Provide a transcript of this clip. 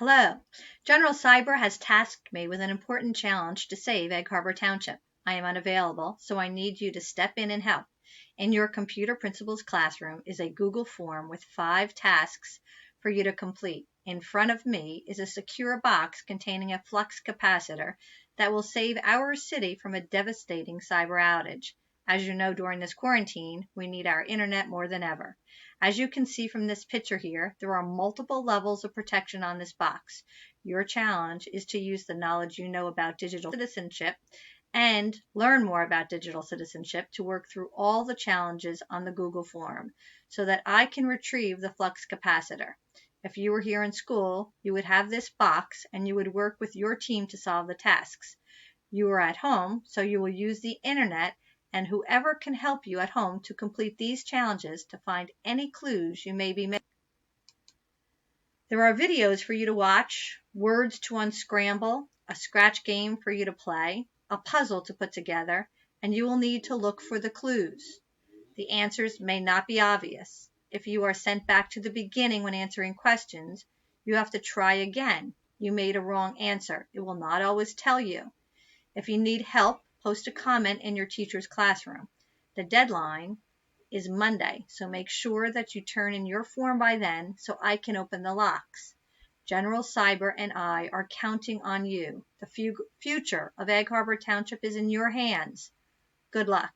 Hello. General Cyber has tasked me with an important challenge to save Egg Harbor Township. I am unavailable, so I need you to step in and help. In your computer principal's classroom is a Google form with 5 tasks for you to complete. In front of me is a secure box containing a flux capacitor that will save our city from a devastating cyber outage. As you know, during this quarantine, we need our internet more than ever. As you can see from this picture here, there are multiple levels of protection on this box. Your challenge is to use the knowledge you know about digital citizenship and learn more about digital citizenship to work through all the challenges on the Google form so that I can retrieve the flux capacitor. If you were here in school, you would have this box and you would work with your team to solve the tasks. You are at home, so you will use the internet and whoever can help you at home to complete these challenges to find any clues you may be missing. There are videos for you to watch, words to unscramble, a scratch game for you to play, a puzzle to put together, and you will need to look for the clues. The answers may not be obvious. If you are sent back to the beginning when answering questions, you have to try again. You made a wrong answer. It will not always tell you. If you need help, post a comment in your teacher's classroom. The deadline is Monday, so make sure that you turn in your form by then so I can open the locks. General Cyber and I are counting on you. The future of Egg Harbor Township is in your hands. Good luck.